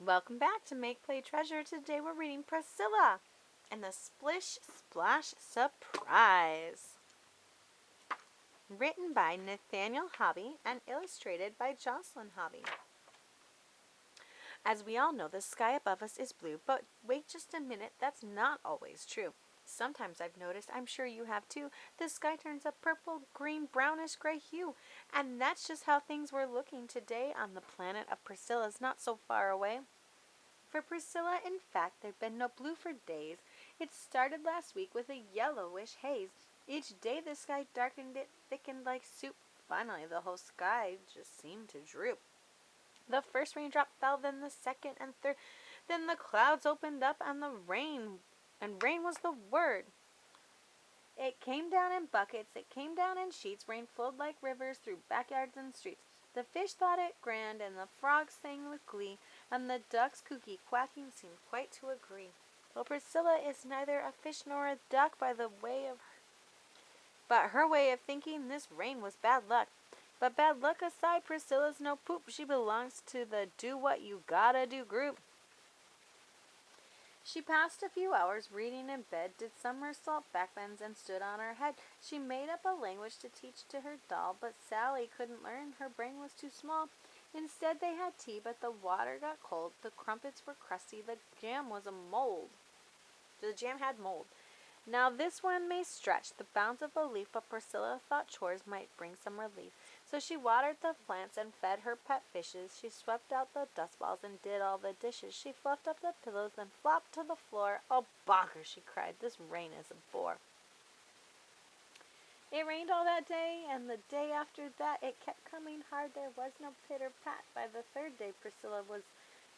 Welcome back to Make Play Treasure. Today we're reading Priscilla and the Splish-Splash Surprise. Written by Nathaniel Hobby and illustrated by Jocelyn Hobby. As we all know, the sky above us is blue, but wait just a minute, that's not always true. Sometimes I've noticed, I'm sure you have too, the sky turns a purple, green, brownish gray hue. And that's just how things were looking today on the planet of Priscilla's not so far away. For Priscilla, in fact, there'd been no blue for days. It started last week with a yellowish haze. Each day the sky darkened, it thickened like soup. Finally, the whole sky just seemed to droop. The first raindrop fell, then the second and third. Then the clouds opened up and rain was the word. It came down in buckets, it came down in sheets. Rain flowed like rivers through backyards and streets. The fish thought it grand, and the frogs sang with glee, and the ducks' kooky quacking seemed quite to agree. Well, Priscilla is neither a fish nor a duck but her way of thinking, this rain was bad luck. But bad luck aside, Priscilla's no poop. She belongs to the do-what-you-gotta-do group. She passed a few hours reading in bed, did somersault backbends, and stood on her head. She made up a language to teach to her doll, but Sally couldn't learn. Her brain was too small. Instead, they had tea, but the water got cold. The crumpets were crusty. The jam had mold. Now this one may stretch the bounds of belief, but Priscilla thought chores might bring some relief. So she watered the plants and fed her pet fishes. She swept out the dust balls and did all the dishes. She fluffed up the pillows and flopped to the floor. Oh, bonkers, she cried. This rain is a bore. It rained all that day, and the day after that it kept coming hard. There was no pitter-pat. By the third day, Priscilla was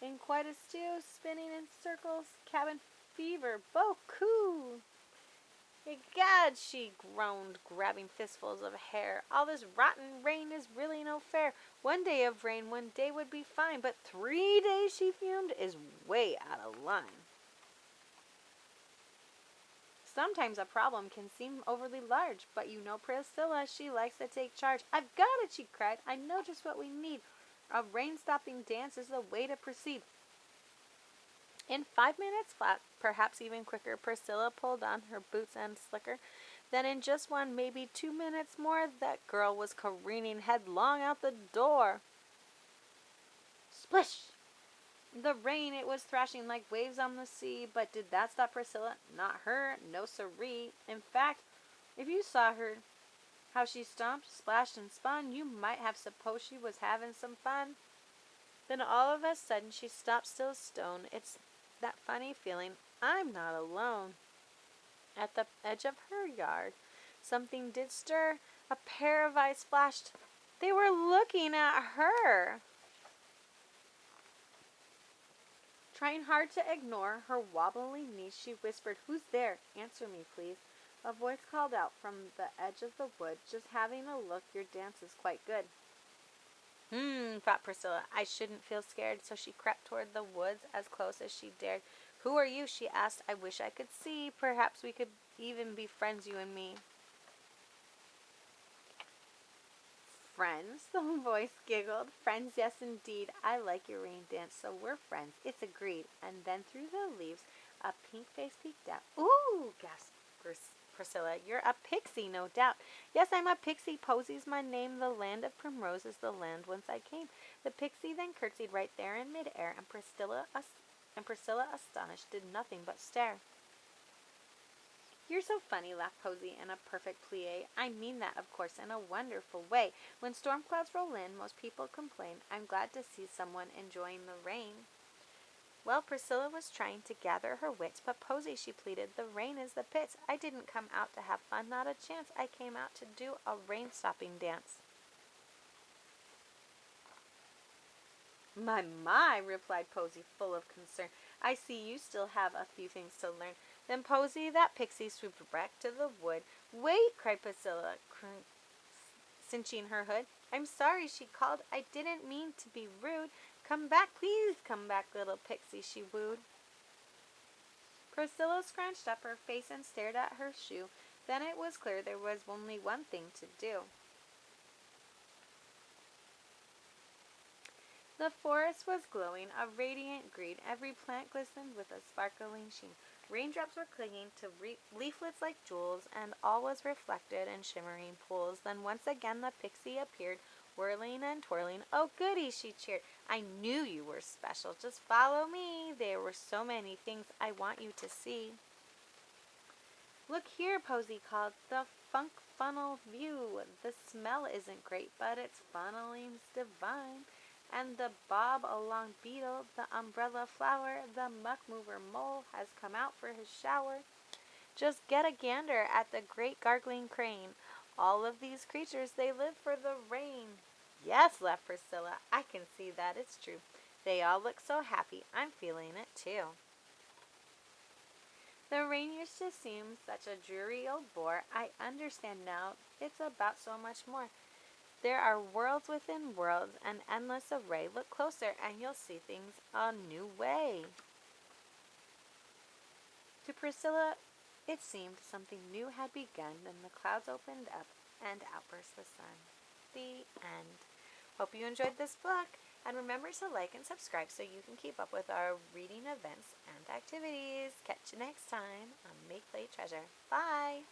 in quite a stew, spinning in circles. Cabin fever, bo-coo! Egad, she groaned, grabbing fistfuls of hair. All this rotten rain is really no fair. One day of rain, one day would be fine, but 3 days, she fumed, is way out of line. Sometimes a problem can seem overly large, but you know Priscilla, she likes to take charge. I've got it, she cried. I know just what we need. A rain-stopping dance is the way to proceed. In 5 minutes flat, perhaps even quicker, Priscilla pulled on her boots and slicker. Then in just 1, maybe 2 minutes more, that girl was careening headlong out the door. Splish! The rain, it was thrashing like waves on the sea, but did that stop Priscilla? Not her, no siree. In fact, if you saw her, how she stomped, splashed, and spun, you might have supposed she was having some fun. Then all of a sudden she stopped still as stone. It's that funny feeling, I'm not alone. At the edge of her yard, something did stir. A pair of eyes flashed. They were looking at her. Trying hard to ignore her wobbly knees, she whispered, "Who's there? Answer me, please." A voice called out from the edge of the wood, "Just having a look. Your dance is quite good." Thought Priscilla. I shouldn't feel scared, so she crept toward the woods as close as she dared. "Who are you?" she asked. "I wish I could see. Perhaps we could even be friends, you and me." "Friends?" the voice giggled. "Friends, yes, indeed. I like your rain dance, so we're friends. It's agreed." And then through the leaves, a pink face peeked out. "Ooh!" gasped Priscilla. "You're a pixie, no doubt." "Yes, I'm a pixie. Posy's my name. The land of primrose is the land whence I came." The pixie then curtsied right there in midair, and Priscilla, astonished, did nothing but stare. "You're so funny," laughed Posy in a perfect plie. "I mean that, of course, in a wonderful way. When storm clouds roll in, most people complain. I'm glad to see someone enjoying the rain." Well, Priscilla was trying to gather her wits, but Posy, she pleaded, "the rain is the pits. I didn't come out to have fun, not a chance. I came out to do a rain-stopping dance." My," replied Posy, full of concern. "I see you still have a few things to learn." Then Posy, that pixie, swooped back to the wood. "Wait!" cried Priscilla, cinching her hood. "I'm sorry," she called. "I didn't mean to be rude. Come back, please come back, little pixie," she wooed. Priscilla scrunched up her face and stared at her shoe. Then it was clear there was only one thing to do. The forest was glowing a radiant green. Every plant glistened with a sparkling sheen. Raindrops were clinging to leaflets like jewels, and all was reflected in shimmering pools. Then once again the pixie appeared, whirling and twirling. "Oh, goody," she cheered. "I knew you were special. Just follow me. There were so many things I want you to see." "Look here," Posy called, "the funk funnel view. The smell isn't great, but its funneling's divine. And the bob along beetle, the umbrella flower, the muck mover mole has come out for his shower. Just get a gander at the great gargling crane. All of these creatures, they live for the rain." "Yes," laughed Priscilla, "I can see that. It's true. They all look so happy. I'm feeling it too." "The rain used to seem such a dreary old bore. I understand now. It's about so much more. There are worlds within worlds, an endless array. Look closer and you'll see things a new way." To Priscilla, it seemed something new had begun. Then the clouds opened up and out burst the sun. The end. Hope you enjoyed this book. And remember to like and subscribe so you can keep up with our reading events and activities. Catch you next time on Make Play Treasure. Bye!